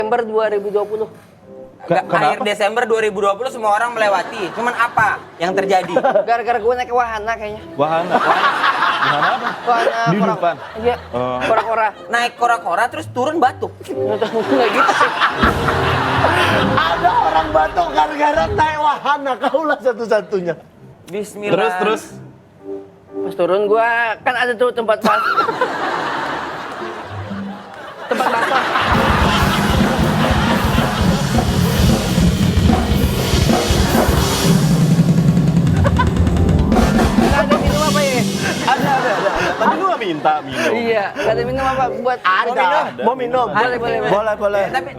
Desember 2020. Akhir Desember 2020 semua orang melewati. Cuman apa yang terjadi? Gara-gara gue naik ke wahana kayaknya. Wahana. Wahana apa? Wahana Di depan. Iya. Kora-kora. Naik kora-kora terus turun batu. Nggak gitu sih. Ada orang batuk gara-gara naik wahana, kaulah satu-satunya. Bismillah. Terus. Pas turun gue kan ada tuh tempat basah. Nggak ada minum apa ya? Ada. Tadi lu nggak minta minum. Iya, nggak ada minum apa buat Ada. Mau minum? Boleh. Boleh. Tapi